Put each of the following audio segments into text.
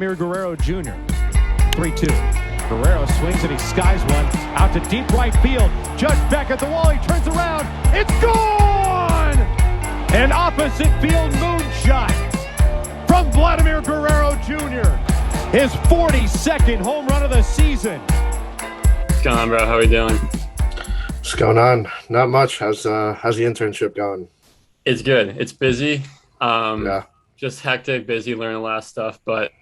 Vladimir Guerrero Jr. 3-2. Guerrero swings and he skies one out to deep right field. Judge back at the wall. He turns around. It's gone! An opposite field moonshot from Vladimir Guerrero Jr. His 42nd home run of the season. What's going on, bro? How are you doing? What's going on? Not much. How's the internship going? It's good. It's busy. Yeah. Just hectic, busy, learning a lot of stuff, but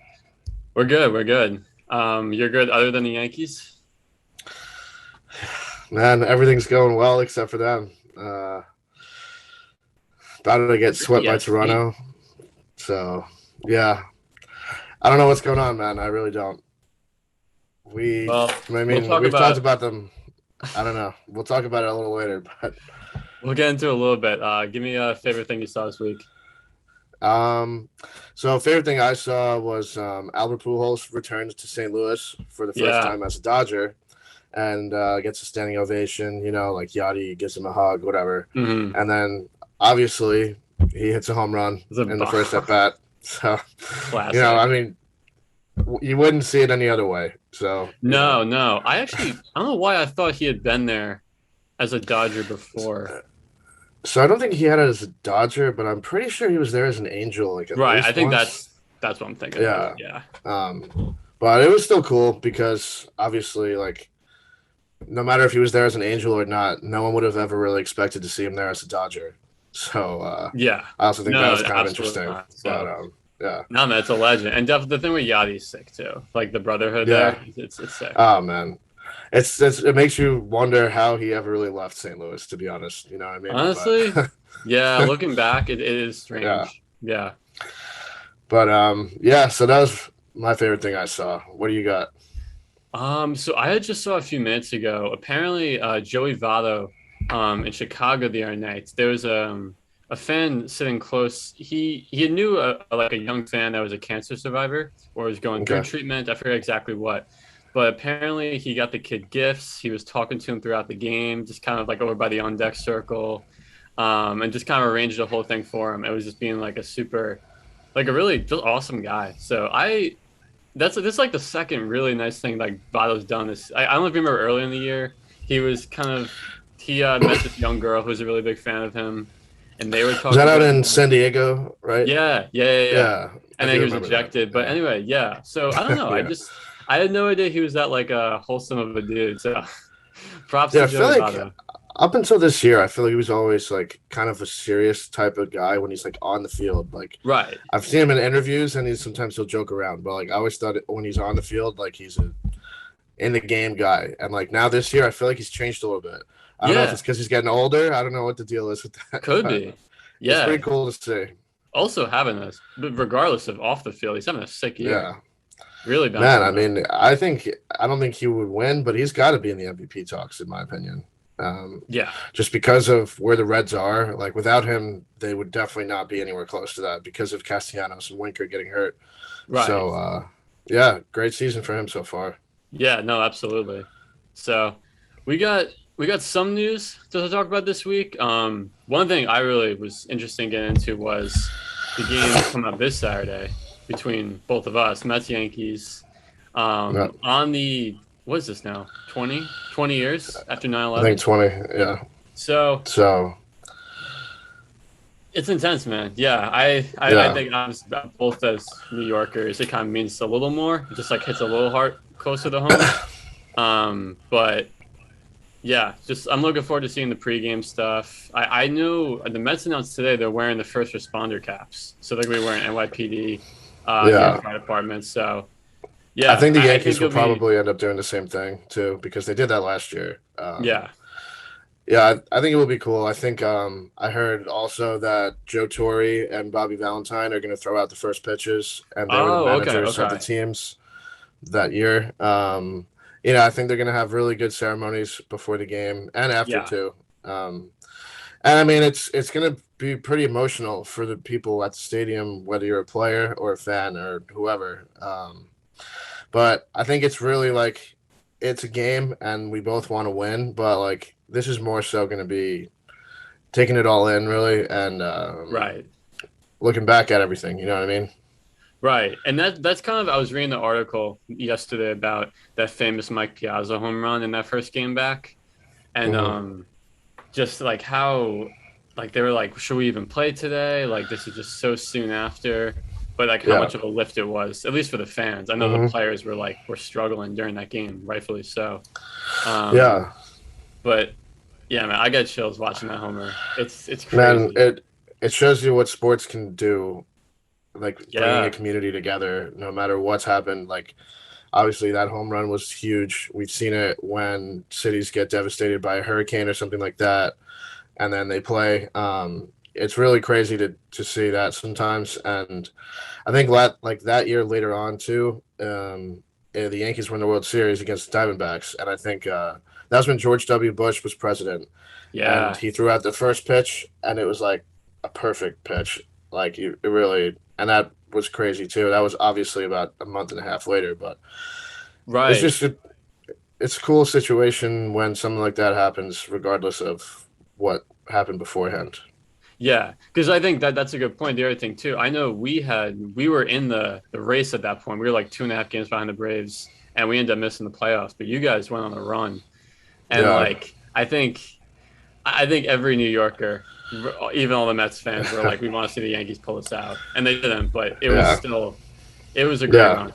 we're good. We're good. You're good other than the Yankees? Man, everything's going well except for them. About to get swept by Toronto. So, yeah. I don't know what's going on, man. I really don't. We've talked about them. I don't know. We'll talk about it a little later, but we'll get into it a little bit. Give me a favorite thing you saw this week. So favorite thing I saw was Albert Pujols returns to St. Louis for the first time as a Dodger, and gets a standing ovation. You know, like Yachty gives him a hug, whatever, and then obviously he hits a home run in the first at bat. So Classic. You know, I mean, you wouldn't see it any other way. So no. I don't know why I thought he had been there as a Dodger before. So I don't think he had it as a Dodger, but I'm pretty sure he was there as an Angel. Like right, I think once. that's what I'm thinking. Yeah, yeah. But it was still cool because obviously, like, no matter if he was there as an Angel or not, no one would have ever really expected to see him there as a Dodger. So yeah, I also think that was kind of interesting. Not. So, but yeah, no, man, it's a legend, and definitely the thing with Yachty's sick too. Like the brotherhood there, it's sick. Oh man. It makes you wonder how he ever really left St. Louis, to be honest. You know what I mean? Honestly, yeah. Looking back, it is strange. Yeah. But yeah. So that was my favorite thing I saw. What do you got? So I had just saw a few minutes ago. Apparently, Joey Votto, in Chicago the other night, there was a fan sitting close. He knew a young fan that was a cancer survivor or was going through treatment. I forget exactly what. But apparently he got the kid gifts. He was talking to him throughout the game, just kind of like over by the on-deck circle, and just kind of arranged the whole thing for him. It was just being like a really just awesome guy. So this is like the second really nice thing like Votto's done. I don't know if you remember earlier in the year, he met this young girl who was a really big fan of him, and they were talking. Was that out in San Diego, right? Yeah. And then he was ejected. But anyway, yeah. So I don't know. Yeah. I had no idea he was that like wholesome of a dude. So props to Joey Votto. Up until this year, I feel like he was always like kind of a serious type of guy when he's like on the field. Like, right. I've seen him in interviews and sometimes he'll joke around, but like I always thought when he's on the field, like he's a in the game guy. And like now this year, I feel like he's changed a little bit. I don't know if it's because he's getting older. I don't know what the deal is with that. Could be. Yeah. It's pretty cool to see. Also having this, but regardless of off the field, he's having a sick year. Yeah. Really bad. Man, I mean, I don't think he would win, but he's got to be in the MVP talks, in my opinion. Just because of where the Reds are. Like, without him, they would definitely not be anywhere close to that because of Castellanos and Winker getting hurt. Right. So, yeah, great season for him so far. Yeah, no, absolutely. So, we got some news to talk about this week. One thing I really was interested in getting into was the game coming up this Saturday between both of us, Mets, Yankees, on the, what is this now, 20 years after 9/11? I think 20, yeah. So it's intense, man. Yeah, I think both as New Yorkers, it kind of means a little more. It just like hits a little heart closer to home. But yeah, just I'm looking forward to seeing the pregame stuff. I knew the Mets announced today they're wearing the first responder caps, so they're going to be wearing NYPD. Fire department. So, yeah, I think the Yankees will probably end up doing the same thing too because they did that last year. Yeah, I think it will be cool. I think I heard also that Joe Torre and Bobby Valentine are going to throw out the first pitches, and they were the managers of the teams that year. I think they're going to have really good ceremonies before the game and after too. And I mean, it's going to be pretty emotional for the people at the stadium, whether you're a player or a fan or whoever. But I think it's really like it's a game and we both want to win. But like this is more so going to be taking it all in really and looking back at everything. You know what I mean? Right. And that's kind of I was reading the article yesterday about that famous Mike Piazza home run in that first game back. And just like how like they were like, should we even play today? Like this is just so soon after. But like how much of a lift it was, at least for the fans. I know the players were struggling during that game, rightfully so. Yeah. But yeah, man, I got chills watching that homer. It's crazy. Man, it shows you what sports can do, like bringing a community together, no matter what's happened. Like, obviously, that home run was huge. We've seen it when cities get devastated by a hurricane or something like that, and then they play. It's really crazy to see that sometimes, and I think that year later on too, the Yankees won the World Series against the Diamondbacks, and I think that was when George W. Bush was president. Yeah, and he threw out the first pitch, and it was like a perfect pitch. Like it really, and that was crazy too. That was obviously about a month and a half later, but right. It's a cool situation when something like that happens, regardless of what happened beforehand. Yeah, because I think that's a good point. The other thing too, I know we were in the race at that point. We were like 2.5 games behind the Braves, and we ended up missing the playoffs. But you guys went on a run, and like I think every New Yorker, even all the Mets fans, were like, we want to see the Yankees pull this out, and they didn't. But it was a great run.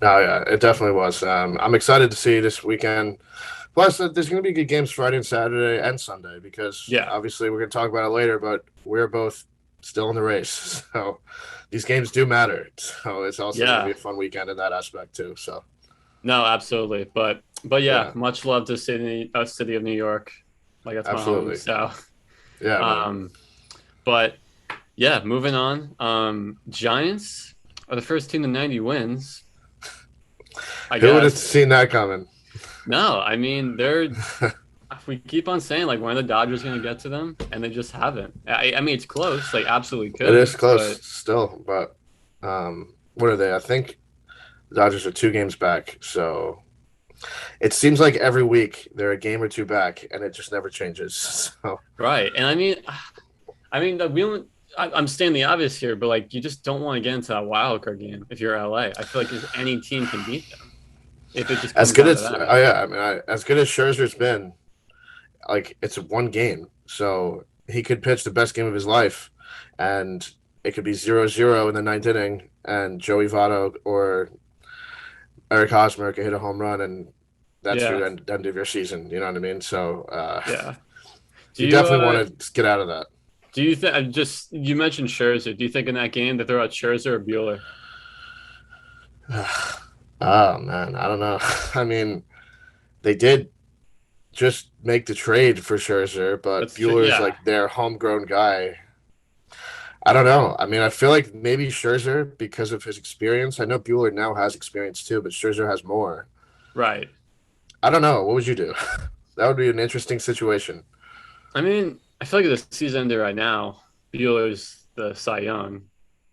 No, yeah, it definitely was. I'm excited to see this weekend. Plus, there's going to be good games Friday and Saturday and Sunday because obviously we're going to talk about it later, but we're both still in the race. So these games do matter. So it's also going to be a fun weekend in that aspect too. So no, absolutely. But yeah, much love to city of New York. Like that's my home. So but yeah, moving on. Giants are the first team to 90 wins. Who would have seen that coming? No, I mean we keep on saying like when are the Dodgers going to get to them, and they just haven't. I mean it's close, like absolutely could. It is close still, but what are they? I think the Dodgers are 2 games back, so it seems like every week they're a game or 2 back, and it just never changes. So. Right, and I mean we don't. I'm stating the obvious here, but like you just don't want to get into that wild card game if you're LA. I feel like any team can beat them. If it just as good as as good as Scherzer's been, like it's 1 game, so he could pitch the best game of his life, and it could be 0-0 in the 9th inning, and Joey Votto or Eric Hosmer could hit a home run, and that's your end of your season. You know what I mean? So you definitely want to get out of that. Do you think you mentioned Scherzer? Do you think in that game that they're out Scherzer or Buehler? Oh, man, I don't know. I mean, they did just make the trade for Scherzer, but Buehler's like their homegrown guy. I don't know. I mean, I feel like maybe Scherzer because of his experience. I know Buehler now has experience too, but Scherzer has more. Right. I don't know. What would you do? That would be an interesting situation. I mean, I feel like the season ended right now. Buehler's the Cy Young,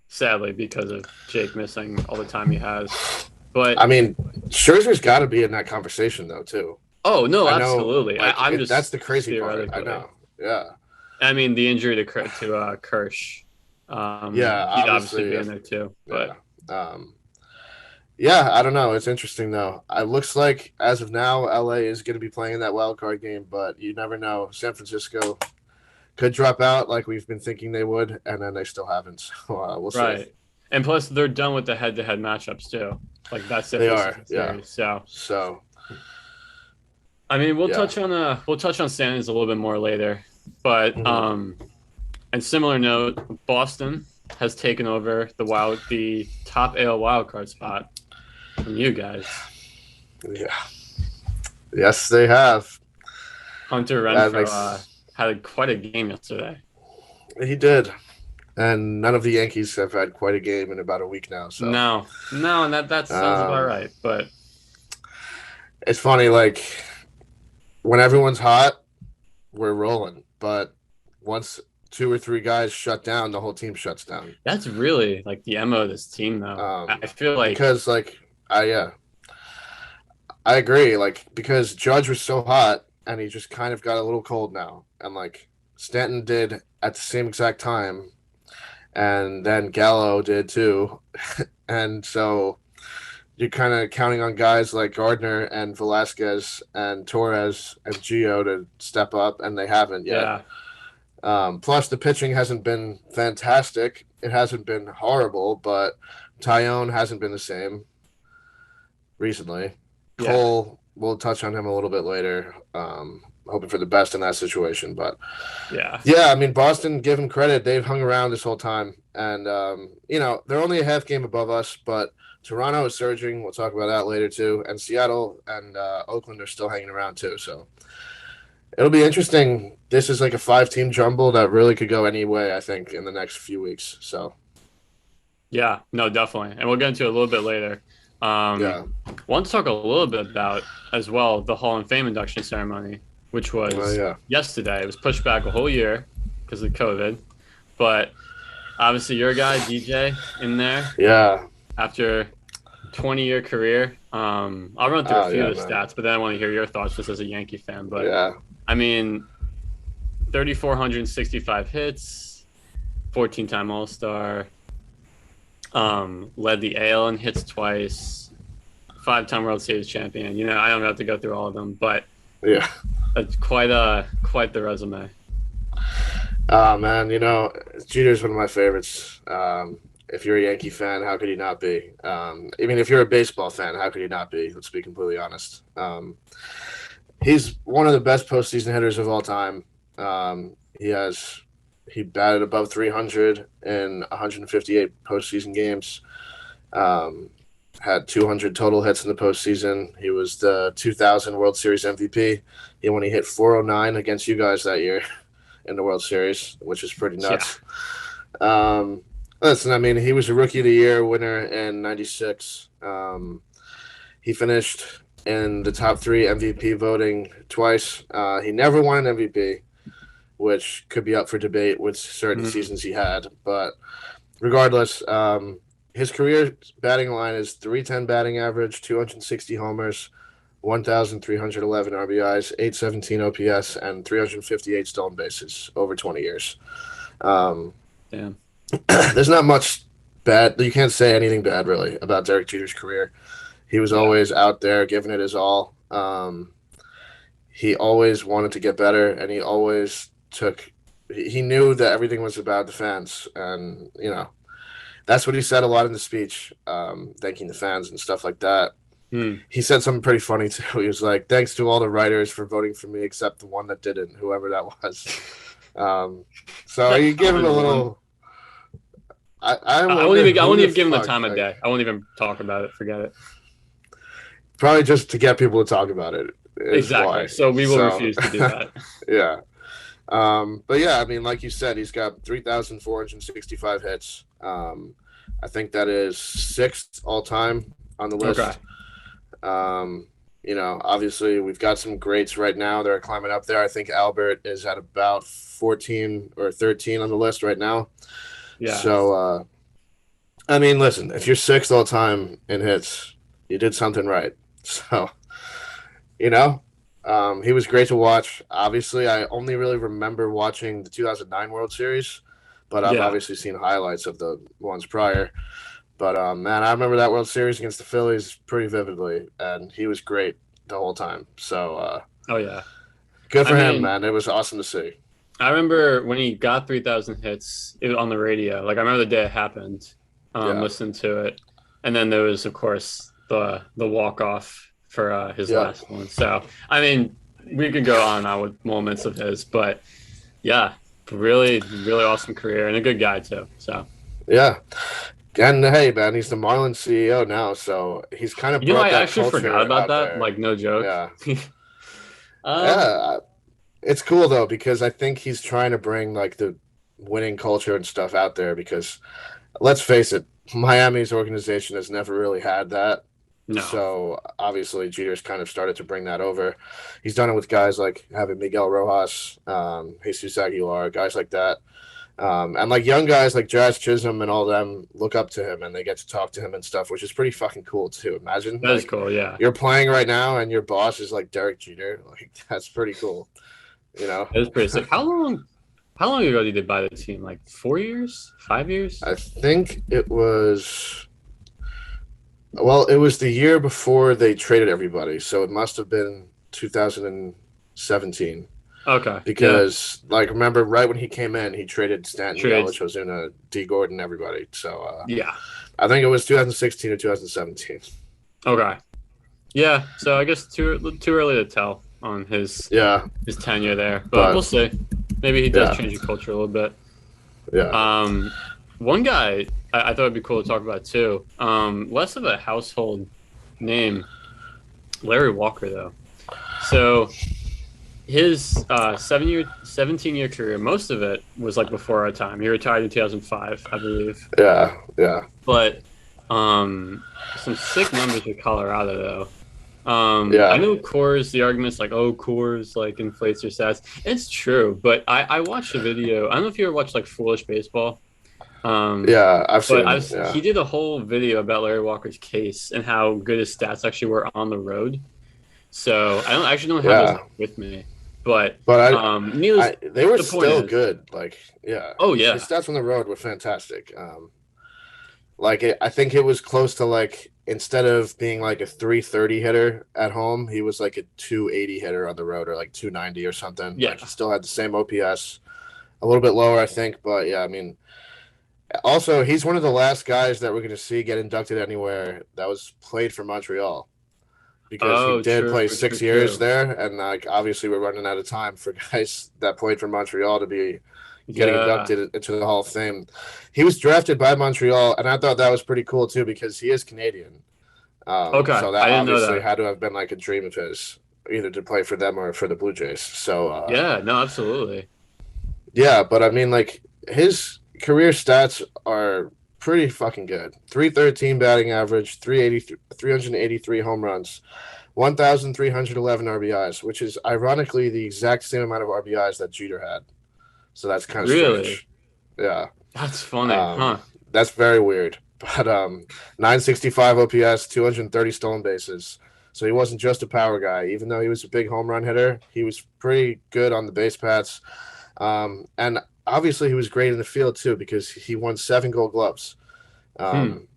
sadly, because of Jake missing all the time he has. But I mean, Scherzer's got to be in that conversation though, too. Oh no, absolutely. I'm just that's the crazy part. I know. Yeah. I mean, the injury to Kirsch. He'd obviously be in there too. But I don't know. It's interesting though. It looks like as of now, LA is going to be playing that wild card game, but you never know. San Francisco could drop out like we've been thinking they would, and then they still haven't. So we'll see. Right. And plus, they're done with the head-to-head matchups too. Like that's it. They are. Yeah. So. I mean, we'll touch on Sanders a little bit more later, but and similar note, Boston has taken over the top AL wildcard spot from you guys. Yeah. Yes, they have. Hunter Renfroe had quite a game yesterday. He did. And none of the Yankees have had quite a game in about a week now. So no, and that sounds about right. But it's funny, like when everyone's hot, we're rolling. But once 2 or 3 guys shut down, the whole team shuts down. That's really like the MO of this team, though. I feel like because I agree. Like because Judge was so hot, and he just kind of got a little cold now, and like Stanton did at the same exact time. and then Gallo did too. And so you're kind of counting on guys like Gardner and Velasquez and Torres and Gio to step up, and they haven't yet. Yeah. Plus, the pitching hasn't been fantastic. It hasn't been horrible, but Tyone hasn't been the same recently. Yeah. Cole, we'll touch on him a little bit later. Hoping for the best in that situation, but yeah, I mean, Boston, give them credit, they've hung around this whole time, and they're only a half game above us, but Toronto is surging. We'll talk about that later too, and Seattle and Oakland are still hanging around too, so it'll be interesting. This is like a 5-team jumble that really could go any way, I think, in the next few weeks. So yeah, no, definitely, and we'll get into it a little bit later. Want to talk a little bit about as well the Hall of Fame induction ceremony, which was yesterday. It was pushed back a whole year because of COVID, but obviously your guy DJ in there. Yeah. After 20-year career, I'll run through a few of the stats, but then I want to hear your thoughts just as a Yankee fan. But I mean, 3,465 hits, 14-time All-Star, led the AL in hits twice, 5-time World Series champion. I don't have to go through all of them, but yeah. That's quite the resume. Man, Jeter's one of my favorites. If you're a Yankee fan, how could he not be? Even if you're a baseball fan, how could he not be? Let's be completely honest. He's one of the best postseason hitters of all time. He batted above 300 in 158 postseason games. Had 200 total hits in the postseason. He was the 2000 World Series MVP. When he hit 409 against you guys that year in the World Series, which is pretty nuts. Yeah. Listen, I mean, he was a Rookie of the Year winner in '96. He finished in the top 3 MVP voting twice. He never won an MVP, which could be up for debate with certain seasons he had. But regardless, his career batting line is .310 batting average, 260 homers, 1,311 RBIs, 817 OPS, and 358 stolen bases over 20 years. Damn. There's not much bad. You can't say anything bad, really, about Derek Jeter's career. He was always out there giving it his all. He always wanted to get better, and he always he knew that everything was about the fans. And, that's what he said a lot in the speech, thanking the fans and stuff like that. He said something pretty funny, too. He was like, thanks to all the writers for voting for me, except the one that didn't, whoever that was. So you give him a little... I won't even give him the time of day. I won't even talk about it. Forget it. Probably just to get people to talk about it. Exactly. Why. So we will refuse to do that. Yeah. But yeah, I mean, like you said, he's got 3,465 hits. I think that is 6th all time on the list. Okay. Obviously we've got some greats right now that are climbing up there. I think Albert is at about 14 or 13 on the list right now. Yeah. So, I mean, listen, if you're 6th all time in hits, you did something right. So, he was great to watch. Obviously, I only really remember watching the 2009 World Series, but I've obviously seen highlights of the ones prior. But, man, I remember that World Series against the Phillies pretty vividly, and he was great the whole time. So, good for him, man. It was awesome to see. I remember when he got 3,000 hits on the radio. Like, I remember the day it happened, listening to it. And then there was, of course, the walk-off for his last one. So, I mean, we could go on and on with moments of his. But, yeah, really, really awesome career and a good guy, too. So, yeah. And, hey, man, he's the Marlins CEO now. So, he's kind of brought that I actually culture forgot about that. There. Like, no joke. Yeah. It's cool, though, because I think he's trying to bring, like, the winning culture and stuff out there because, let's face it, Miami's organization has never really had that. No. So, obviously, Jeter's kind of started to bring that over. He's done it with guys like having Miguel Rojas, Jesus Aguilar, guys like that. And, like, young guys like Jazz Chisholm and all them look up to him and they get to talk to him and stuff, which is pretty fucking cool, too. Imagine. That is cool, yeah. You're playing right now and your boss is like Derek Jeter. Like, that's pretty cool. It was pretty sick. How How long ago did they buy the team? Like 4 years, 5 years? I think it was. Well, it was the year before they traded everybody, so it must have been 2017. Okay. Because, remember, right when he came in, he traded Stanton, Trades. Yelich, Ozuna, D. Gordon, everybody. So, Yeah. I think it was 2016 or 2017. Okay. Yeah. So I guess too early to tell on his tenure there, but we'll see. Maybe he does change the culture a little bit. Yeah. One guy I thought it'd be cool to talk about too. Less of a household name, Larry Walker though. So his 17-year career, most of it was like before our time. He retired in 2005, I believe. Yeah. But some sick numbers with Colorado though. Yeah. I know Coors, the argument's like, oh, Coors like inflates your stats. It's true, but I watched a video. I don't know if you ever watched like Foolish Baseball. Yeah, I've seen it. Yeah. He did a whole video about Larry Walker's case and how good his stats actually were on the road. So I don't have those with me, but they were the still good. Like, yeah. Oh yeah. His stats on the road were fantastic. I think it was close to like, instead of being like a 330 hitter at home, he was like a 280 hitter on the road, or like 290 or something. Yeah. Like, he still had the same OPS, a little bit lower, I think, but yeah, I mean. Also, he's one of the last guys that we're going to see get inducted anywhere that was played for Montreal, because he did play 6 years there, and like obviously we're running out of time for guys that played for Montreal to be getting inducted into the Hall of Fame. He was drafted by Montreal, and I thought that was pretty cool too, because he is Canadian. So that obviously had to have been like a dream of his, either to play for them or for the Blue Jays. So absolutely. Yeah, but I mean, like, his career stats are pretty fucking good. 313 batting average, 383 home runs, 1,311 RBIs, which is ironically the exact same amount of RBIs that Jeter had. So that's kind of strange. Yeah. That's funny, That's very weird. But 965 OPS, 230 stolen bases. So he wasn't just a power guy. Even though he was a big home run hitter, he was pretty good on the base paths. And obviously, he was great in the field, too, because he won 7 Gold Gloves. 2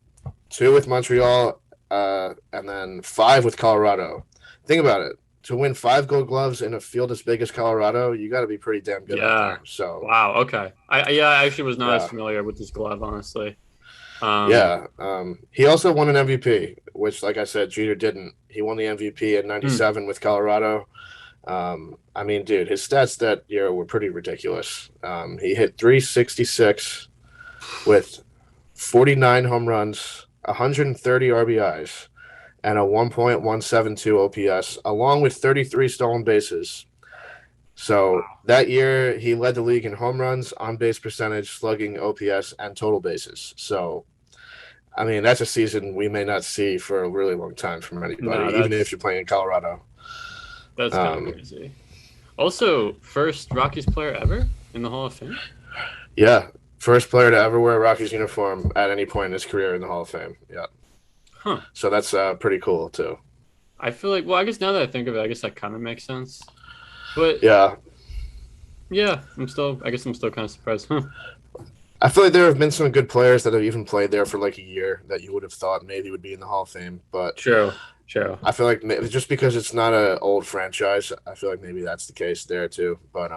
with Montreal, and then 5 with Colorado. Think about it. To win 5 Gold Gloves in a field as big as Colorado, you got to be pretty damn good out there. So, wow, okay. I actually was not as familiar with this glove, honestly. He also won an MVP, which, like I said, Jeter didn't. He won the MVP in 97 with Colorado. I mean, dude, his stats that year were pretty ridiculous. He hit 366 with 49 home runs, 130 RBIs, and a 1.172 OPS, along with 33 stolen bases. So that year, he led the league in home runs, on-base percentage, slugging, OPS, and total bases. So, I mean, that's a season we may not see for a really long time from anybody, even if you're playing in Colorado. That's kind of crazy. Also, first Rockies player ever in the Hall of Fame? Yeah, first player to ever wear a Rockies uniform at any point in his career in the Hall of Fame. Yeah. Huh. So that's pretty cool, too. I feel like, I guess now that I think of it, I guess that kind of makes sense. But yeah, I'm still kind of surprised. I feel like there have been some good players that have even played there for like a year that you would have thought maybe would be in the Hall of Fame. But True. I feel like just because it's not an old franchise, I feel like maybe that's the case there too. But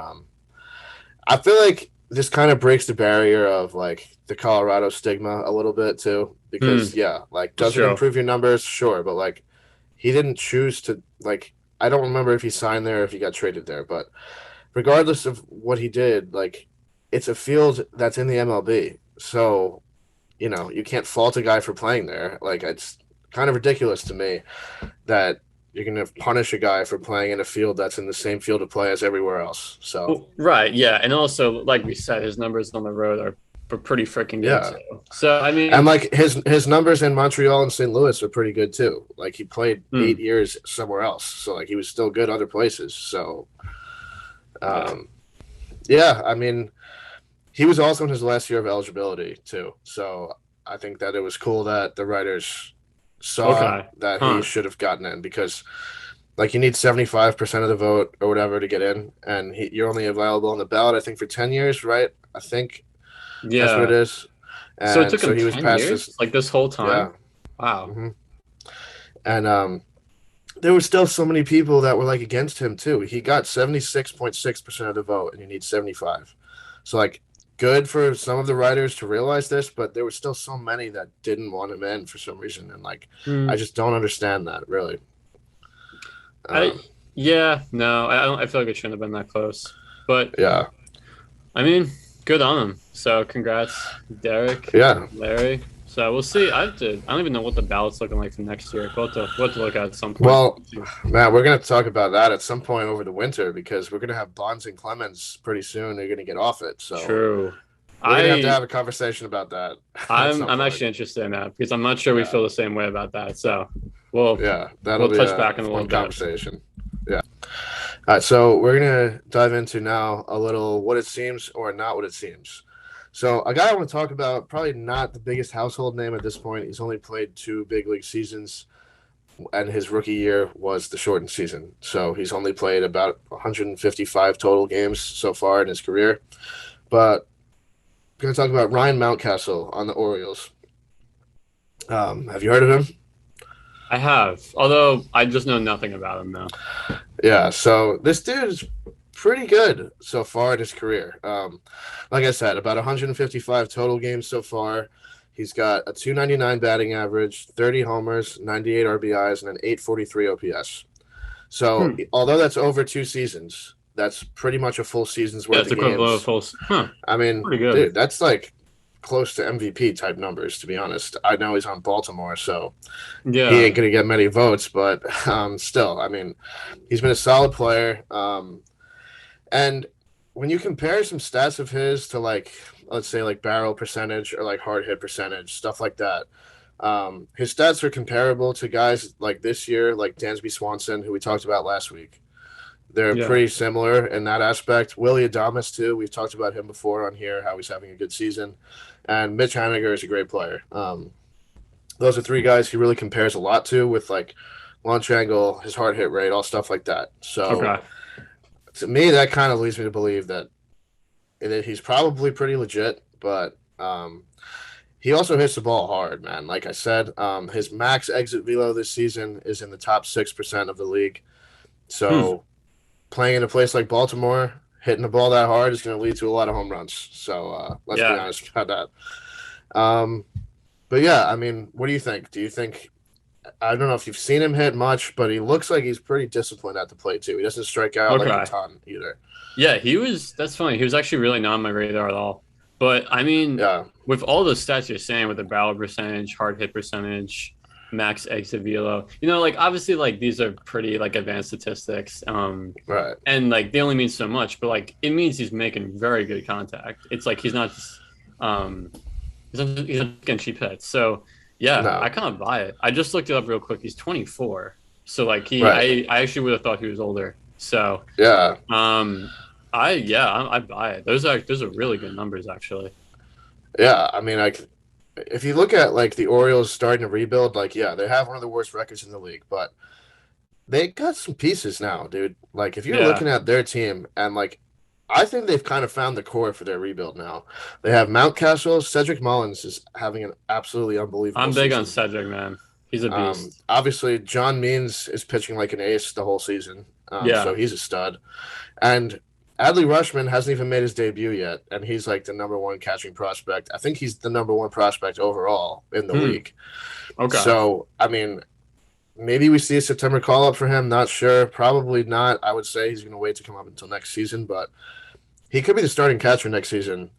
I feel like this kind of breaks the barrier of like the Colorado stigma a little bit too, because does it improve your numbers? Sure, but like he didn't choose to like. I don't remember if he signed there or if he got traded there, but regardless of what he did, like it's a field that's in the MLB. So, you can't fault a guy for playing there. Like it's kind of ridiculous to me that you're going to punish a guy for playing in a field that's in the same field of play as everywhere else. So, right. Yeah. And also, like we said, his numbers on the road are pretty freaking good. Yeah. So I mean, and like his numbers in Montreal and St. Louis are pretty good too. Like he played 8 years somewhere else, so like he was still good other places. So, I mean, he was also in his last year of eligibility too. So I think that it was cool that the writers saw that he should have gotten in, because Like you need 75% of the vote or whatever to get in, and you're only available on the ballot, I think, for 10 years, right? I think that's what it Yeah. is. So it And took so him he was 10 past this. years, like this whole Yeah. time. Wow. hmm And there were still so many people that were like against him too. He got 76.6% of the vote, and you need 75. So like, good for some of the writers to realize this, but there were still so many that didn't want him in for some reason, and like, I Hmm. just don't understand that really. I Um, yeah, no, I don't. I feel like it shouldn't have been that close. But yeah, I mean, good on him. So congrats, Derek, yeah. Larry. So we'll see. I have to. I don't even know what the ballot's looking like for next year. We'll have to look at some point. Well, Matt, we're going to talk about that at some point over the winter because we're going to have Bonds and Clemens pretty soon. They're going to get off it, so True. we're going to I have a conversation about that at I'm some I'm point. actually interested in that because I'm not sure we Yeah. feel the same way about that. So we'll Yeah, that'll we'll be touch a back in a little fun bit. conversation. Yeah. All right, so we're gonna dive into now a little what it seems or not what it seems. So a guy I want to talk about, probably not the biggest household name at this point. He's only played 2 big league seasons, and his rookie year was the shortened season. So he's only played about 155 total games so far in his career. But I'm gonna talk about Ryan Mountcastle on the Orioles. Have you heard of him? I have, although I just know nothing about him now. Yeah, so this dude is pretty good so far in his career. Like I said, about 155 total games so far. He's got a 299 batting average, 30 homers, 98 RBIs, and an 843 OPS. So, although that's over 2 seasons, that's pretty much a full season's Yeah, worth it's of equivalent of games. full. Huh, I mean, pretty good. dude, that's like close to MVP type numbers, to be honest. I know he's on Baltimore, so he Yeah, ain't going to get many votes, but still, I mean, he's been a solid player. And when you compare some stats of his to like, let's say like barrel percentage or like hard hit percentage, stuff like that, his stats are comparable to guys like this year, like Dansby Swanson, who we talked about last week. They're yeah, pretty similar in that aspect. Willie Adames too. We've talked about him before on here, how he's having a good season, and Mitch Haniger is a great player. Those are 3 guys he really compares a lot to with like launch angle, his hard hit rate, all stuff like that. So okay, to me, that kind of leads me to believe that he's probably pretty legit, but he also hits the ball hard, man. Like I said, his max exit velo this season is in the top 6% of the league. So playing in a place like Baltimore, hitting the ball that hard is going to lead to a lot of home runs. So let's be Yeah. honest about that. But yeah, I mean, what do you think? Do you think? I don't know if you've seen him hit much, but he looks like he's pretty disciplined at the plate too. He doesn't strike out like a Okay. ton either. Yeah, he was. That's funny. He was actually really not on my radar at all. But I mean, Yeah, with all the stats you're saying, with the barrel percentage, hard hit percentage, max exit velo, like obviously like these are pretty like advanced statistics. right. And like they only mean so much, but like it means he's making very good contact. It's like he's not just he's not getting cheap hits. So yeah, No. I kind of buy it. I just looked it up real quick. He's 24. So like Right. I actually would have thought he was older. So Yeah, I buy it. Those are really good numbers actually. yeah. I mean, if you look at like the Orioles starting to rebuild, like yeah, they have one of the worst records in the league, but they got some pieces now, dude. Like if you're Yeah. looking at their team and like I think they've kind of found the core for their rebuild now. They have Mountcastle. Cedric Mullins is having an absolutely unbelievable I'm big on season. Cedric, man. He's a beast. Obviously, John Means is pitching like an ace the whole season. Yeah. So he's a stud. And Adley Rushman hasn't even made his debut yet, and he's like the number 1 catching prospect. I think he's the number 1 prospect overall in the league. Okay. So, I mean, maybe we see a September call-up for him. Not sure. Probably not. I would say he's going to wait to come up until next season, but he could be the starting catcher next season.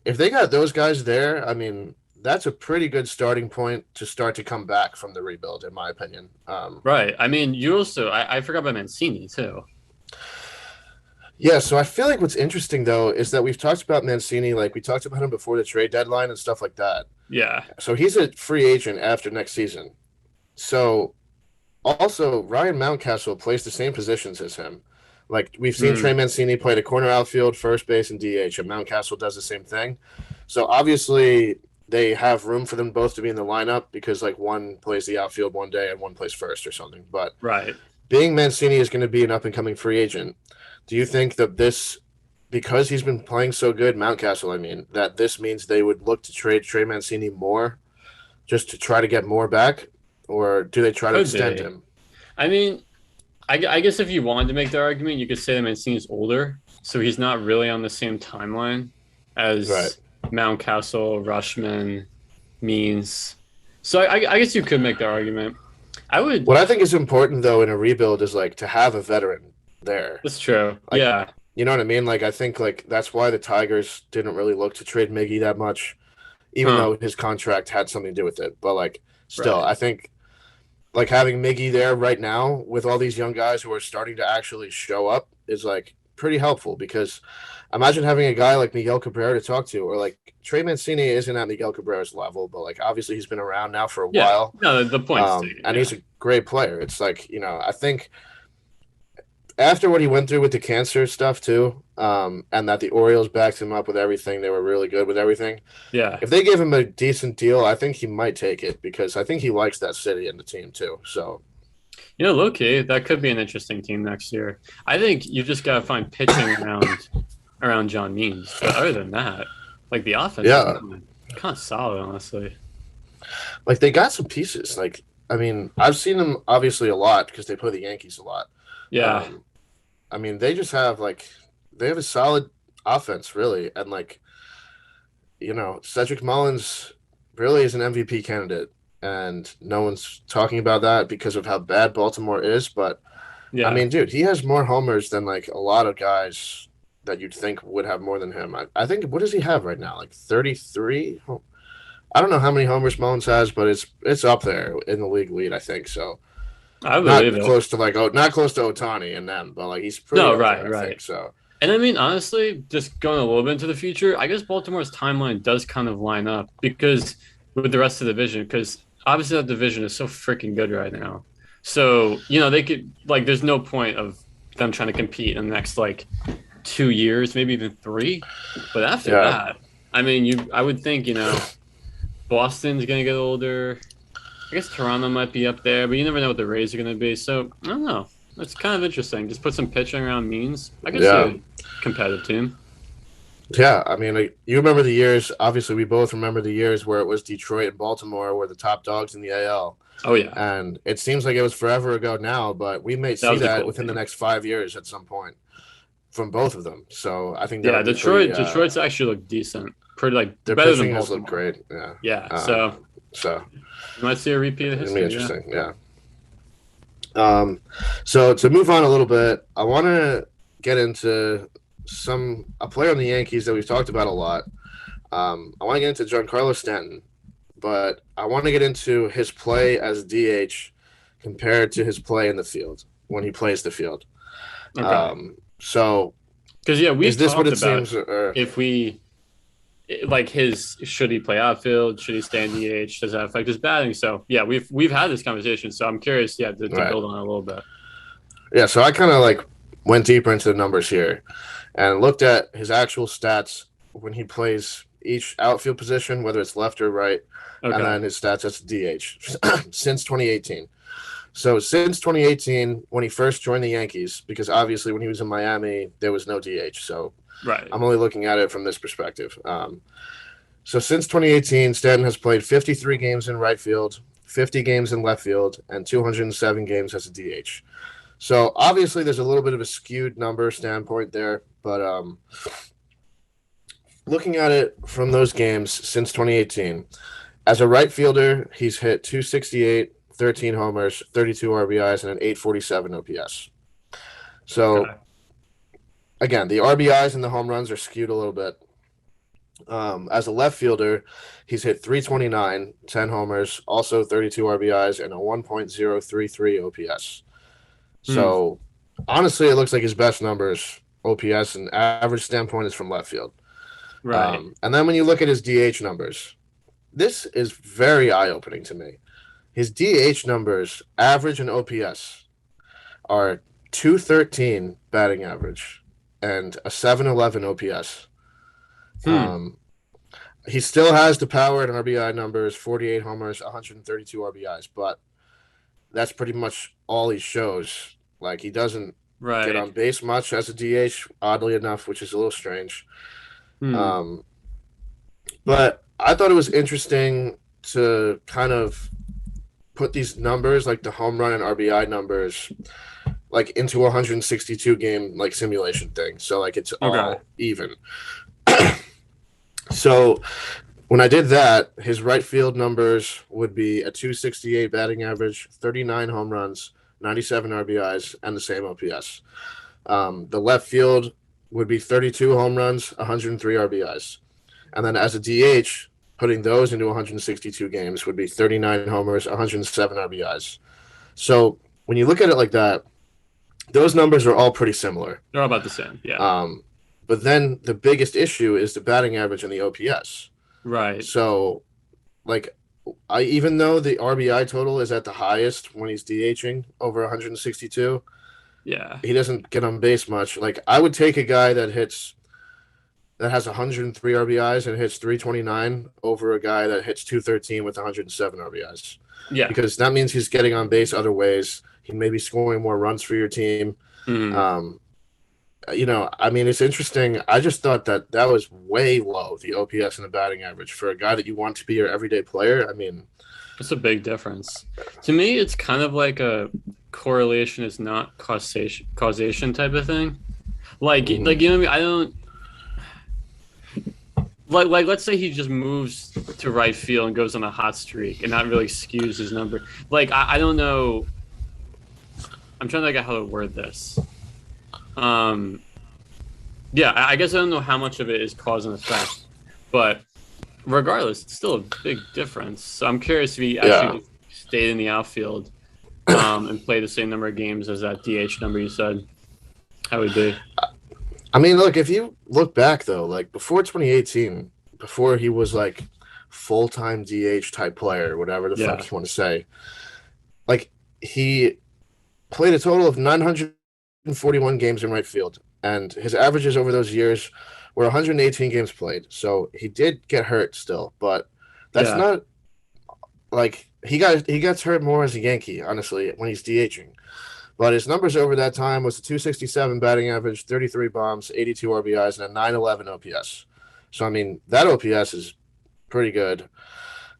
If they got those guys there, I mean, that's a pretty good starting point to start to come back from the rebuild, in my opinion. Right. I mean, you also I forgot about Mancini too. Yeah, so I feel like what's interesting though is that we've talked about Mancini, like we talked about him before the trade deadline and stuff like that. Yeah. So he's a free agent after next season. So also Ryan Mountcastle plays the same positions as him. Like we've seen Trey Mancini play the corner outfield, first base, and DH, and Mountcastle does the same thing. So obviously they have room for them both to be in the lineup because like one plays the outfield one day and one plays first or something. But Right. being Mancini is going to be an up and coming free agent, do you think that this, because he's been playing so good, Mountcastle, I mean, that this means they would look to trade Trey Mancini more just to try to get more back? Or do they try to Could extend be. him? I mean, I guess if you wanted to make the argument, you could say that Mancini's older, so he's not really on the same timeline as Right. Mountcastle, Rushman, Means. So I guess you could make the argument. I would. What I think is important, though, in a rebuild is like to have a veteran there. That's true. Like, Yeah. you know what I mean? Like, I think like that's why the Tigers didn't really look to trade Miggy that much, even Huh. though his contract had something to do with it. But like, still, Right. I think like having Miggy there right now with all these young guys who are starting to actually show up is like pretty helpful because imagine having a guy like Miguel Cabrera to talk to, or like Trey Mancini isn't at Miguel Cabrera's level, but like obviously he's been around now for a Yeah. while. No, the point's taken. And Yeah. he's a great player. It's like, I think after what he went through with the cancer stuff too, and that the Orioles backed him up with everything, they were really good with everything. Yeah. If they give him a decent deal, I think he might take it because I think he likes that city and the team too. So Low key, that could be an interesting team next year. I think you just gotta find pitching around John Means. But other than that, like the offense, Yeah. is kind of solid, honestly. like they got some pieces. Like I mean, I've seen them obviously a lot because they play the Yankees a lot. Yeah. I mean, they just have like they have a solid offense really, and like Cedric Mullins really is an MVP candidate, and no one's talking about that because of how bad Baltimore is. But I Yeah. mean, dude, he has more homers than like a lot of guys that you'd think would have more than him. I think what does he have right now? Like 33. I don't know how many homers Mullins has, but it's up there in the league lead. I think so. I Not believe it. close to like not close to Otani and them, but like he's pretty No, up right, there, I right. think so. And I mean, honestly, just going a little bit into the future, I guess Baltimore's timeline does kind of line up because with the rest of the division, because obviously that division is so freaking good right now. So, they could, like, there's no point of them trying to compete in the next, like, 2 years, maybe even 3. But after Yeah. that, I mean, I would think, Boston's going to get older. I guess Toronto might be up there, but you never know what the Rays are going to be. So, I don't know. It's kind of interesting. Just put some pitching around Means. I guess Yeah. a competitive team. Yeah, I mean, like, you remember the years. Obviously, we both remember the years where it was Detroit and Baltimore were the top dogs in the AL, Oh yeah, and it seems like it was forever ago now. But we may see was a that cool within the team. next 5 years at some point from both of them. So I think yeah. that'll be Detroit, pretty, Detroit's actually look decent. Pretty like their better pitching than has Baltimore. looked great. Yeah, Yeah, so so you might see a repeat of it'll be history. Yeah. interesting. Yeah. So to move on a little bit, I want to get into a player on the Yankees that we've talked about a lot. I want to get into Giancarlo Stanton, but I want to get into his play as DH compared to his play in the field when he plays the field. Okay. So Because we've is this what talked it about seems? Or, if we like should he play outfield? Should he stay in DH? Does that affect his batting? So yeah, we've had this conversation. So I'm curious, to Right. build on it a little bit. Yeah, so I kind of like went deeper into the numbers here and looked at his actual stats when he plays each outfield position, whether it's left or right, Okay. and then his stats as a DH since 2018. So since 2018, when he first joined the Yankees, because obviously when he was in Miami, there was no DH. So Right. I'm only looking at it from this perspective. So since 2018, Stanton has played 53 games in right field, 50 games in left field, and 207 games as a DH. So obviously there's a little bit of a skewed number standpoint there, but looking at it from those games since 2018, as a right fielder, he's hit 268, 13 homers, 32 RBIs, and an 847 OPS. So Okay. again, the RBIs and the home runs are skewed a little bit. As a left fielder, he's hit 329, 10 homers, also 32 RBIs, and a 1.033 OPS. So honestly, it looks like his best numbers, OPS and average standpoint, is from left field. Right. And then when you look at his DH numbers, this is very eye-opening to me. His DH numbers, average and OPS, are 213 batting average and a 711 OPS. He still has the power and RBI numbers, 48 homers, 132 RBIs, but that's pretty much all he shows. Like, he doesn't get on Right. base much as a DH, oddly enough, which is a little strange. Hmm. Um, but I thought it was interesting to kind of put these numbers, like the home run and RBI numbers, like into a 162 game like simulation thing. So like it's Okay. all even. So when I did that, his right field numbers would be a 268 batting average, 39 home runs, 97 RBIs, and the same OPS. The left field would be 32 home runs, 103 RBIs. And then as a DH, putting those into 162 games would be 39 homers, 107 RBIs. So when you look at it like that, those numbers are all pretty similar. They're all about the same. Yeah. But then the biggest issue is the batting average and the OPS. Right. So, like, even though the RBI total is at the highest when he's DHing over 162, Yeah. he doesn't get on base much. Like, I would take a guy that has 103 RBIs and hits 329 over a guy that hits 213 with 107 RBIs. Yeah. Because that means he's getting on base other ways. He may be scoring more runs for your team. Mhm. I mean, it's interesting. I just thought that was way low, the OPS and the batting average for a guy that you want to be your everyday player. I mean, It's a big difference. To me, it's kind of like a correlation is not causation type of thing. Like you know what I mean? I don't like let's say he just moves to right field and goes on a hot streak and that really skews his number. Like I don't know. I'm trying to think of how to word this. Yeah, I guess I don't know how much of it is cause and effect, but regardless, it's still a big difference. So I'm curious if he actually stayed in the outfield and played the same number of games as that DH number you said. How would be? I mean, look, if you look back though, like before 2018, before he was like full-time DH type player, whatever the fuck you want to say, like he played a total of 941 games in right field, and his averages over those years were 118 games played. So he did get hurt still, but that's not like he gets hurt more as a Yankee, honestly, when he's DHing. But his numbers over that time was a 267 batting average, 33 bombs, 82 RBIs, and a 911 OPS. So I mean that OPS is pretty good.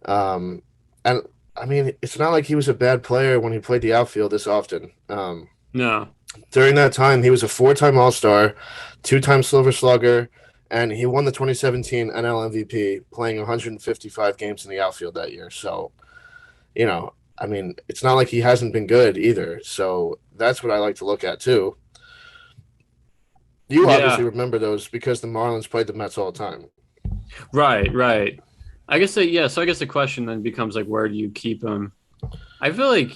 And I mean, it's not like he was a bad player when he played the outfield this often. No. During that time, he was a 4-time All-Star, 2-time Silver Slugger, and he won the 2017 NL MVP playing 155 games in the outfield that year. So, I mean, it's not like he hasn't been good either. So that's what I like to look at too. You obviously remember those because the Marlins played the Mets all the time. Right. I guess so I guess the question then becomes like, where do you keep him? I feel like,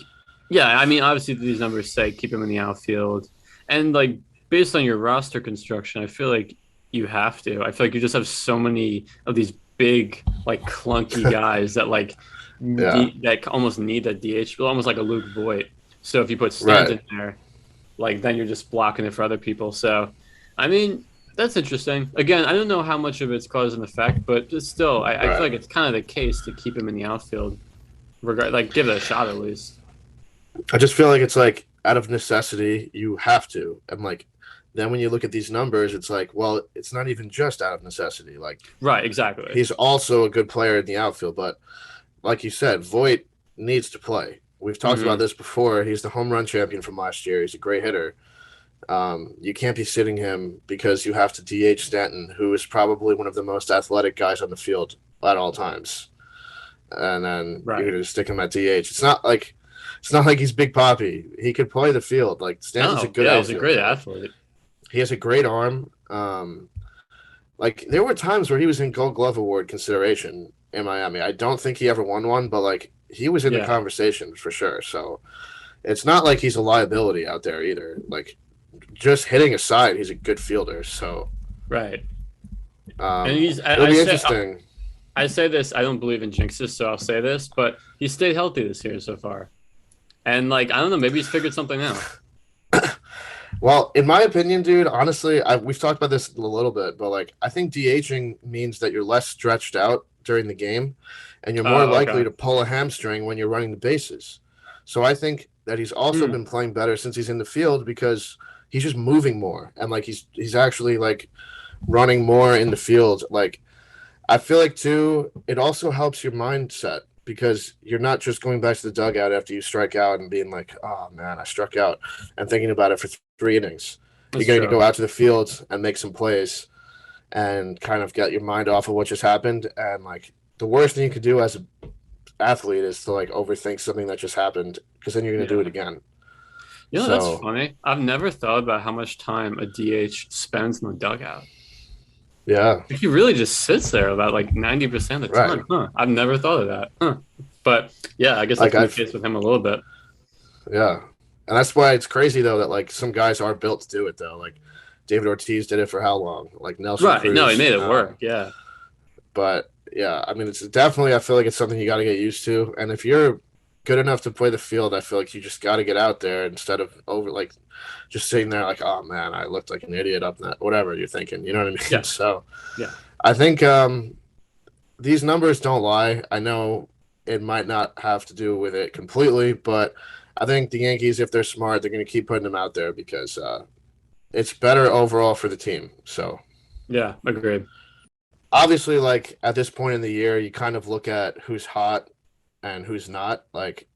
I mean, obviously these numbers say keep him in the outfield, and like based on your roster construction, I feel like you have to. I feel like you just have so many of these big, like clunky guys that like that almost need that DH, almost like a Luke Voigt. So if you put Stanton in there, like then you're just blocking it for other people. So, I mean, that's interesting. Again, I don't know how much of it's cause and effect, but just still, I feel like it's kind of the case to keep him in the outfield. Like give it a shot at least. I just feel like it's like out of necessity, you have to. And like then when you look at these numbers, it's like, well, it's not even just out of necessity. Like right, exactly. He's also a good player in the outfield, but like you said, Voit needs to play. We've talked about this before. He's the home run champion from last year. He's a great hitter. You can't be sitting him because you have to DH Stanton, who is probably one of the most athletic guys on the field at all times. And then you're going to stick him at DH. It's not like he's Big Papi. He could play the field. Like Stanton's a good outfielder. He's a great athlete. He has a great arm. Like there were times where he was in Gold Glove Award consideration in Miami. I don't think he ever won one, but like he was in the conversation for sure. So it's not like he's a liability out there either. Like just hitting aside, he's a good fielder. So right. And it'll be interesting. I say this, I don't believe in jinxes, so I'll say this, but he stayed healthy this year so far. And like I don't know, maybe he's figured something out. Well, in my opinion, dude, honestly, we've talked about this a little bit, but like I think DHing means that you're less stretched out during the game, and you're more likely to pull a hamstring when you're running the bases. So I think that he's also been playing better since he's in the field because he's just moving more and like he's actually like running more in the field. Like I feel like too, it also helps your mindset because you're not just going back to the dugout after you strike out and being like, oh man, I struck out and thinking about it for 3 innings. You're going to go out to the field and make some plays and kind of get your mind off of what just happened. And like the worst thing you could do as an athlete is to like overthink something that just happened because then you're going to do it again. You know, that's funny. I've never thought about how much time a DH spends in the dugout. Yeah. He really just sits there about like 90% of the time. Right. Huh. I've never thought of that. Huh. But yeah, I guess that's the case with him a little bit. Yeah. And that's why it's crazy though that like some guys are built to do it though. Like David Ortiz did it for how long? Like Nelson Cruz. No, he made it work. Yeah. But yeah, I mean, it's definitely, I feel like it's something you got to get used to. And if you're good enough to play the field, I feel like you just got to get out there instead of just sitting there like, oh man, I looked like an idiot up that, whatever you're thinking, you know what I mean? Yeah. So yeah, I think these numbers don't lie. I know it might not have to do with it completely, but I think the Yankees, if they're smart, they're going to keep putting them out there because it's better overall for the team. So yeah, agreed. Obviously, like at this point in the year, you kind of look at who's hot and who's not. Like,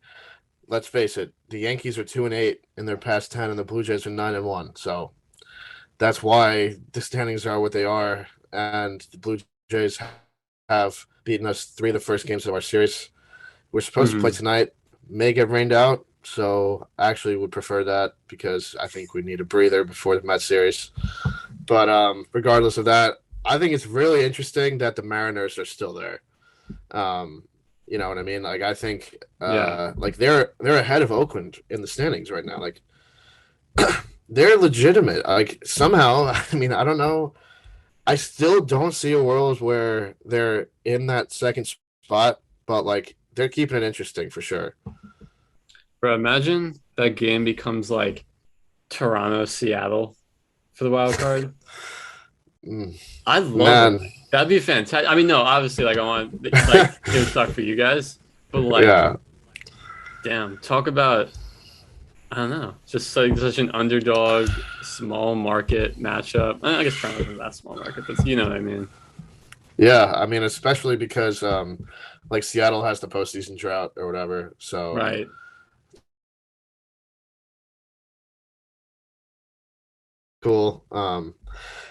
let's face it, the Yankees are 2-8 in their past 10, and the Blue Jays are 9-1. So that's why the standings are what they are. And the Blue Jays have beaten us 3 of the first games of our series. We're supposed to play tonight. May get rained out, so I actually would prefer that because I think we need a breather before the Mets series. But regardless of that, I think it's really interesting that the Mariners are still there. You know what I mean? Like I think like they're ahead of Oakland in the standings right now. Like they're legitimate. Like somehow, I mean, I don't know. I still don't see a world where they're in that second spot, but like they're keeping it interesting for sure. Bro, imagine that game becomes like Toronto, Seattle for the wild card. I love it. That'd be fantastic. I mean, no, obviously, like I want, like it would suck for you guys, but like, damn, talk about, I don't know, just like such an underdog, small market matchup. I guess Toronto's not that small market, but you know what I mean. Yeah, I mean, especially because like Seattle has the postseason drought or whatever, so right. Cool.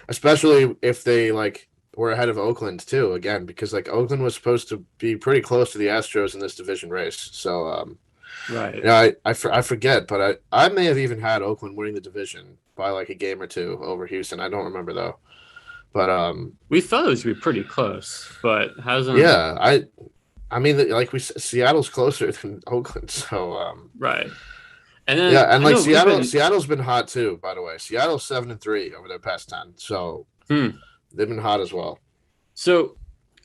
Especially if they like were ahead of Oakland too, again, because like Oakland was supposed to be pretty close to the Astros in this division race. So right. You know, I forget, but I may have even had Oakland winning the division by like a game or two over Houston. I don't remember though. But we thought it was gonna be pretty close, but hasn't. Yeah, I mean, like Seattle's closer than Oakland, so right. And then, yeah, and like Seattle's been hot too, by the way. Seattle's 7-3 over their past 10, so they've been hot as well. So,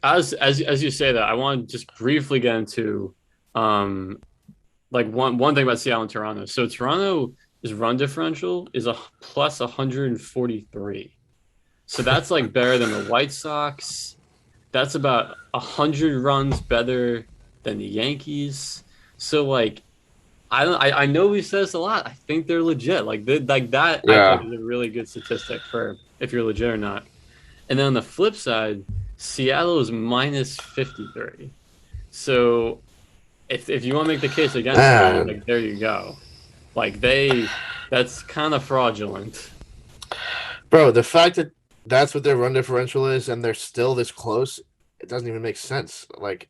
as you say that, I want to just briefly get into like one thing about Seattle and Toronto. So Toronto's run differential is a plus 143. So that's like better than the White Sox. That's about 100 runs better than the Yankees. So like. I know we said this a lot. I think they're legit. Like that. Yeah. I think is a really good statistic for if you're legit or not. And then on the flip side, Seattle is minus 53. So if you want to make the case against them, like there you go. Like that's kind of fraudulent. Bro, the fact that that's what their run differential is and they're still this close, it doesn't even make sense. Like.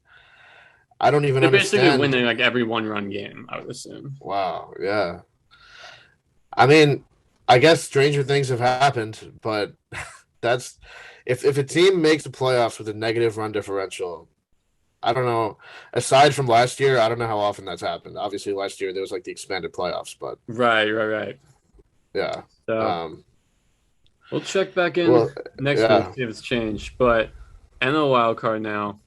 I don't even understand. They're basically winning like every one-run game, I would assume. Wow, yeah. I mean, I guess stranger things have happened, but that's if a team makes the playoffs with a negative run differential, I don't know. Aside from last year, I don't know how often that's happened. Obviously, last year there was like the expanded playoffs, but right. Yeah. So we'll check back in next week see if it's changed. But NL wild card now.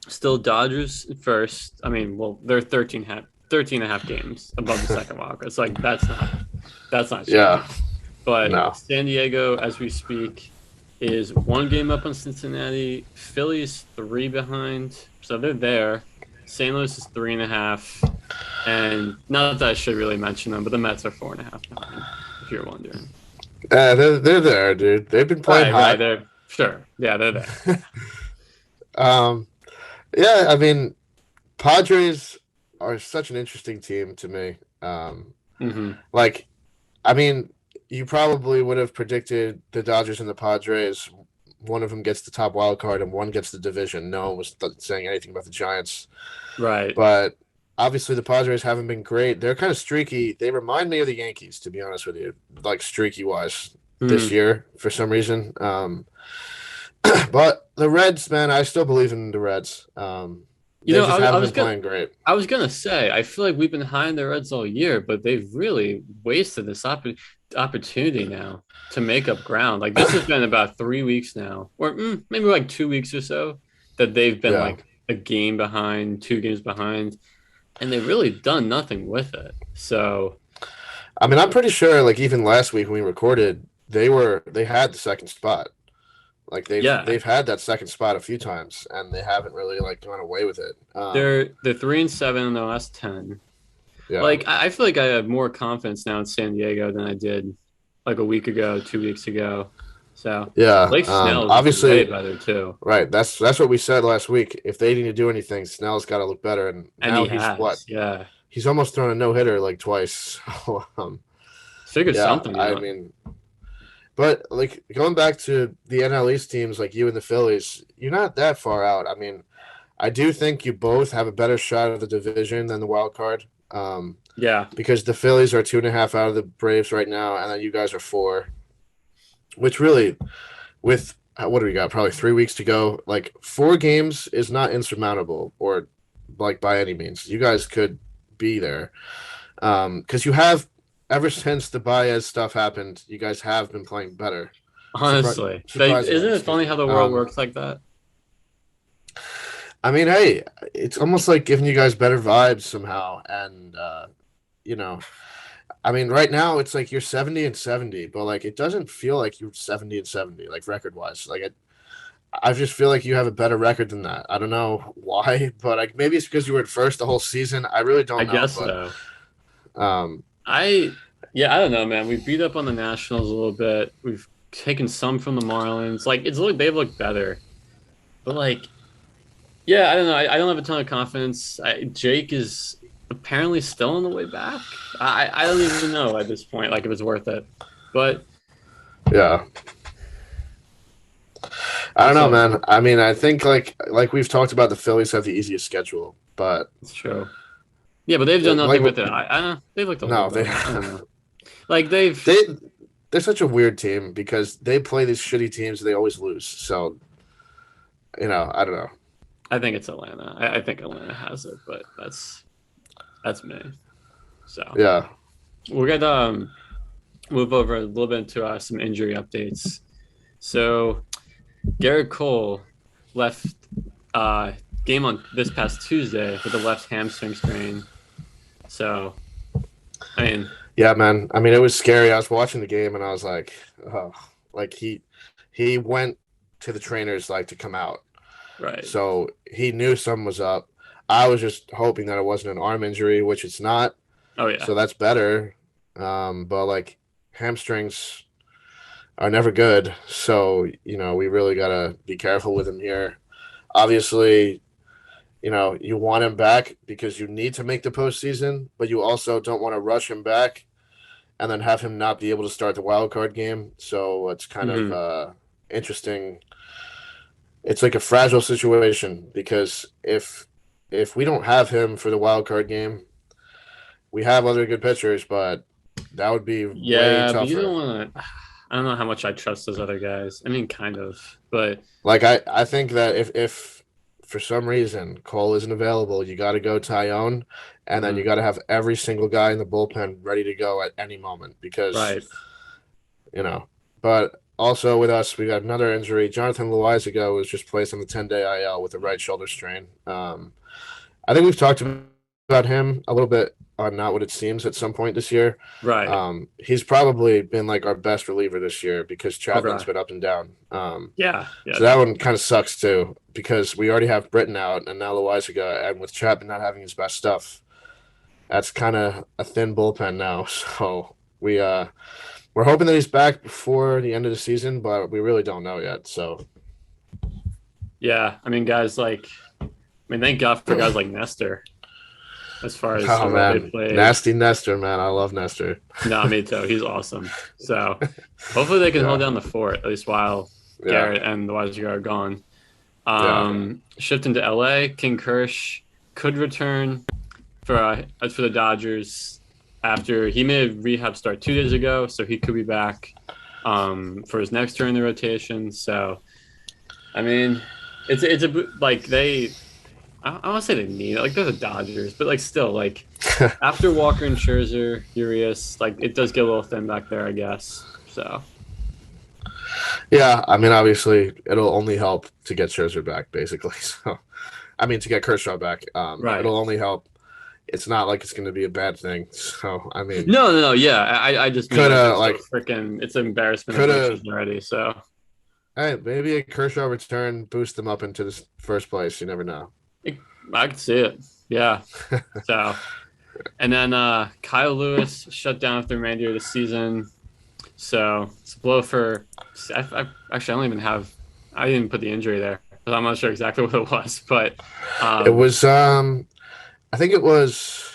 Still Dodgers first. I mean, well, they're 13 and a half games above the second wild card. It's like that's not true. Yeah. But no. San Diego, as we speak, is 1 game up on Cincinnati. Philly's 3 behind, so they're there. St. Louis is 3.5. And not that I should really mention them, but the Mets are 4.5 behind, if you're wondering. They're there, dude. They've been playing hot. Right. They're sure. Yeah, they're there. um, yeah, I mean, Padres are such an interesting team to me. Like, I mean, you probably would have predicted the Dodgers and the Padres. One of them gets the top wild card and one gets the division. No one was saying anything about the Giants. Right. But obviously the Padres haven't been great. They're kind of streaky. They remind me of the Yankees, to be honest with you, like streaky wise this year for some reason. But the Reds, man, I still believe in the Reds. You know, I haven't was been playing great. I was gonna say, I feel like we've been high on the Reds all year, but they've really wasted this opportunity now to make up ground. Like this has been about 3 weeks now, or maybe like 2 weeks or so, that they've been like a game behind, 2 games behind, and they've really done nothing with it. So, I mean, I'm pretty sure, like even last week when we recorded, they had the second spot. Like they've had that second spot a few times, and they haven't really like gone away with it. They're 3-7 in the last 10. Yeah. Like I feel like I have more confidence now in San Diego than I did like a week ago, 2 weeks ago. So yeah, Blake Snell obviously way better too. Right. That's what we said last week. If they need to do anything, Snell's got to look better, and now he's what? Yeah, he's almost thrown a no-hitter like twice. So, figured something. I mean. But, like, going back to the NL East teams like you and the Phillies, you're not that far out. I mean, I do think you both have a better shot at the division than the wild card. Yeah. Because the Phillies are 2.5 out of the Braves right now, and then you guys are 4. Which really, with, what do we got, probably 3 weeks to go, like, 4 games is not insurmountable or, like, by any means. You guys could be there. Because you have, ever since the Baez stuff happened, you guys have been playing better. Honestly. Isn't it funny how the world works like that? I mean, hey, it's almost like giving you guys better vibes somehow. And, you know, I mean, right now it's like you're 70-70, but like it doesn't feel like you're 70-70, like record wise. Like I just feel like you have a better record than that. I don't know why, but like maybe it's because you were at first the whole season. I really don't know. I guess so. I don't know, man. We beat up on the Nationals a little bit. We've taken some from the Marlins. Like they've looked better, but like, yeah, I don't know. I don't have a ton of confidence. Jake is apparently still on the way back. I don't even know at this point, like if it's worth it. But yeah, I don't know, man. I mean, I think like we've talked about, the Phillies have the easiest schedule, but it's true. Yeah, but they've done nothing with it. I don't know. They've looked a little bit. I don't know. Like they're such a weird team because they play these shitty teams and they always lose. So, you know, I don't know. I think it's Atlanta. I think Atlanta has it, but that's me. So yeah, we're gonna move over a little bit into some injury updates. So Garrett Cole left game on this past Tuesday with a left hamstring strain. So, I mean, yeah, man. I mean, it was scary. I was watching the game and I was like, oh, like he went to the trainers like to come out. Right. So he knew something was up. I was just hoping that it wasn't an arm injury, which it's not. Oh yeah. So that's better. But like hamstrings are never good. So, you know, we really gotta be careful with him here. Obviously, you know, you want him back because you need to make the postseason, but you also don't want to rush him back and then have him not be able to start the wild card game. So it's kind of interesting. It's like a fragile situation because if we don't have him for the wild card game, we have other good pitchers, but that would be way tougher. But you don't want to. I don't know how much I trust those other guys. I mean, kind of, but like I think that if for some reason Cole isn't available, you got to go Tyone, and then you got to have every single guy in the bullpen ready to go at any moment because, you know. But also with us, we got another injury. Jonathan Loizaga was just placed on the 10-day IL with a right shoulder strain. I think we've talked about him a little bit on Not What It Seems at some point this year. Right. He's probably been like our best reliever this year because Chapman's been up and down. Yeah. So that one kind of sucks too because we already have Britton out and now Loizaga, and with Chapman not having his best stuff, that's kind of a thin bullpen now. So we're hoping that he's back before the end of the season, but we really don't know yet. So Yeah, I mean, guys like, I mean, thank God for guys like Nestor. As far as oh what they man, played, nasty Nestor, man, I love Nestor. no, me too. He's awesome. So hopefully they can Yeah. hold down the fort at least while Yeah, Garrett and the Wazir are gone. yeah, Shifting to LA, King Kirsch could return for the Dodgers after he made a rehab start 2 days ago, so he could be back for his next turn in the rotation. So, I mean, it's a like they. I don't want to say they need it. Like they're the Dodgers, but like still like after Walker and Scherzer, Urias, like it does get a little thin back there, I guess. So yeah. I mean, obviously, it'll only help to get Scherzer back, basically. So, I mean, to get Kershaw back, right. it'll only help. It's not like it's going to be a bad thing. So, I mean, No, yeah. I just mean Coulda, like, like- so freaking it's an embarrassment Coulda- of riches already. So hey, maybe a Kershaw return boost them up into this first place. You never know. I could see it. Yeah. So and then Kyle Lewis shut down for the remainder of the season. So it's a blow for I actually I don't even have I didn't put the injury there. But I'm not sure exactly what it was, but It was I think it was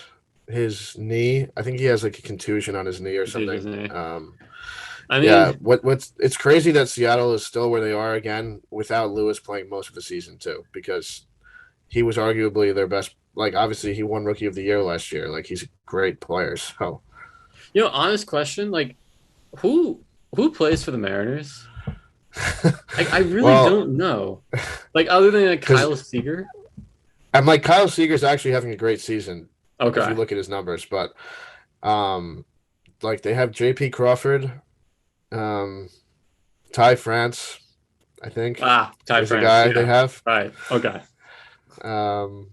his knee. I think he has like a contusion on his knee or Contusion something. his knee. I I mean, yeah, what's it's crazy that Seattle is still where they are again without Lewis playing most of the season too, because he was arguably their best. Like obviously he won Rookie of the Year last year. Like he's a great player. So honest question, like who plays for the Mariners? I really Well, don't know. Like other than like 'cause- Kyle Seager. and like Kyle Seager's actually having a great season if Okay. you look at his numbers, but like they have JP Crawford, Ty France, I think. Ty is the France. guy Yeah. they have. Right. Okay. I'm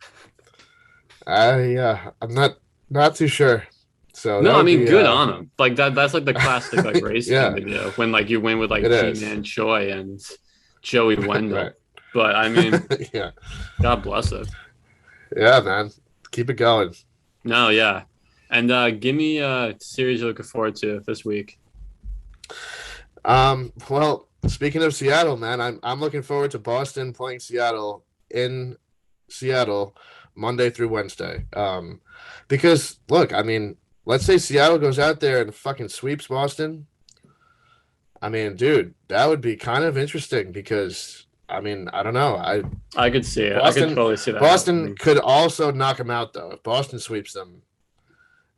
not too sure. So No, that I would mean be, good on him. Like that's like the classic like race Yeah. thing to do when like you win with like It is. G-Man Choi and Joey Wendell. Right. But I mean, Yeah, God bless it. yeah, man, keep it going. No, yeah. And give me a series you're looking forward to this week. Well, speaking of Seattle, man, I'm looking forward to Boston playing Seattle in Seattle Monday through Wednesday. Because look, I mean, let's say Seattle goes out there and fucking sweeps Boston. I mean, dude, that would be kind of interesting because I mean, I don't know. I could see it. I Boston- could totally see that. Boston happening. could also knock them out though. If Boston sweeps them,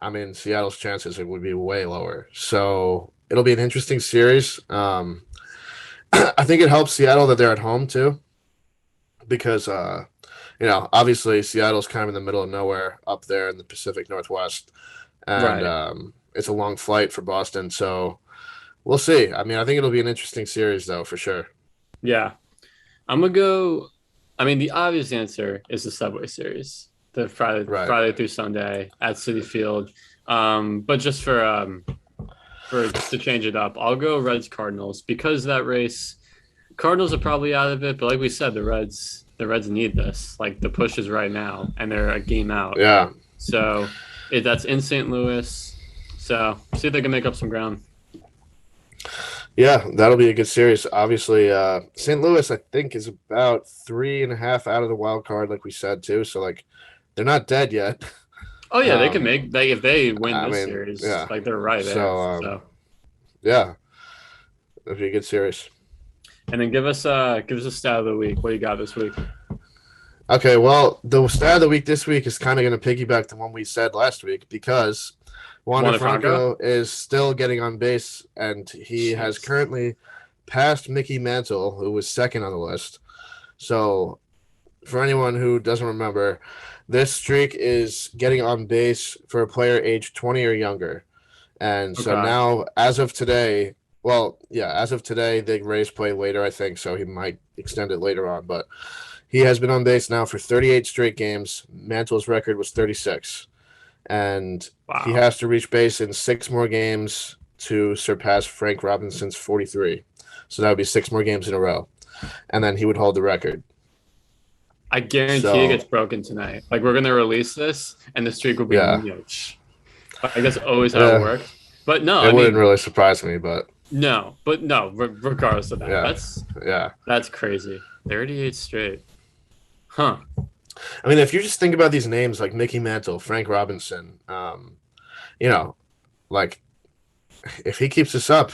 I mean, Seattle's chances would be way lower. So it'll be an interesting series. I think it helps Seattle that they're at home too, because obviously Seattle's kind of in the middle of nowhere up there in the Pacific Northwest, and Right. it's a long flight for Boston. So we'll see. I mean, I think it'll be an interesting series though, for sure. Yeah. I'm gonna go. I mean, the obvious answer is the Subway Series, the Friday through Sunday at Citi Field. But just for to change it up, I'll go Reds Cardinals because that race. Cardinals are probably out of it, but like we said, the Reds need this. Like the push is right now, and they're a game out. Yeah. So that's in St. Louis. So see if they can make up some ground. Yeah, that'll be a good series. Obviously, St. Louis, I think, is about 3.5 out of the wild card, like we said too. So, like, they're not dead yet. Oh yeah, they can make if they win I this mean, series, yeah. like they're right there. So, Yeah, that'll be a good series. And then give us a stat of the week. What do you got this week? Okay, well, the stat of the week this week is kind of going to piggyback to one we said last week because Wander Wander Franco is still getting on base, and he has currently passed Mickey Mantle, who was second on the list. So, for anyone who doesn't remember, this streak is getting on base for a player aged 20 or younger. And so Okay. now, as of today, the Rays play later, I think, so he might extend it later on. But he has been on base now for 38 straight games. Mantle's record was 36. And Wow. he has to reach base in 6 more games to surpass Frank Robinson's 43. So that would be 6 more games in a row. And then he would hold the record. I guarantee So- it gets broken tonight. Like, we're going to release this, and the streak will be huge. I guess always how it worked. But no, it wouldn't really surprise me, but no, regardless of that, that's crazy. 38 straight. Huh. I mean, if you just think about these names like Mickey Mantle, Frank Robinson, you know, like if he keeps this up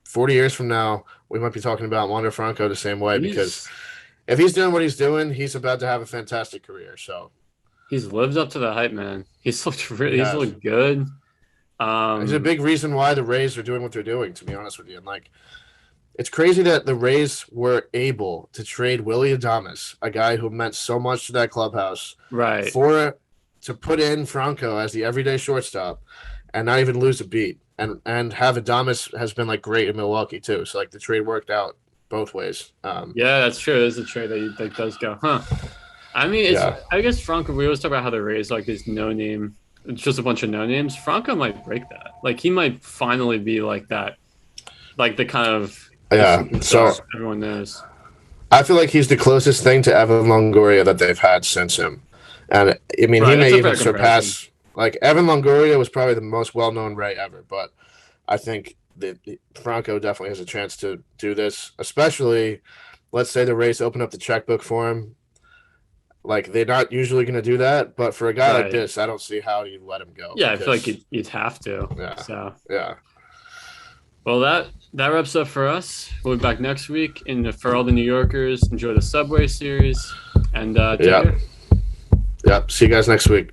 40 years from now, we might be talking about Wander Franco the same way, because if he's doing what he's doing, he's about to have a fantastic career. So he's lived up to the hype, man. He's looked good. There's a big reason why the Rays are doing what they're doing, to be honest with you. And like, it's crazy that the Rays were able to trade Willy Adames, a guy who meant so much to that clubhouse, right, to put in Franco as the everyday shortstop and not even lose a beat. And have Adames has been like great in Milwaukee too. So like the trade worked out both ways. Yeah, that's true. There's a trade that does go, huh? I mean, I guess Franco. We always talk about how the Rays like this no-name. It's just a bunch of no-names. Franco might break that. Like he might finally be like that, like the kind of So everyone knows. I feel like he's the closest thing to Evan Longoria that they've had since him, and I mean he may even surpass. Like Evan Longoria was probably the most well-known Ray ever, but I think that Franco definitely has a chance to do this. Especially, let's say the Rays open up the checkbook for him. Like they're not usually going to do that, but for a guy like this, I don't see how you let him go. Yeah, I feel like you'd have to. Yeah. So yeah. Well, that wraps up for us. We'll be back next week, and for all the New Yorkers, enjoy the Subway Series, and take care. Yep. See you guys next week.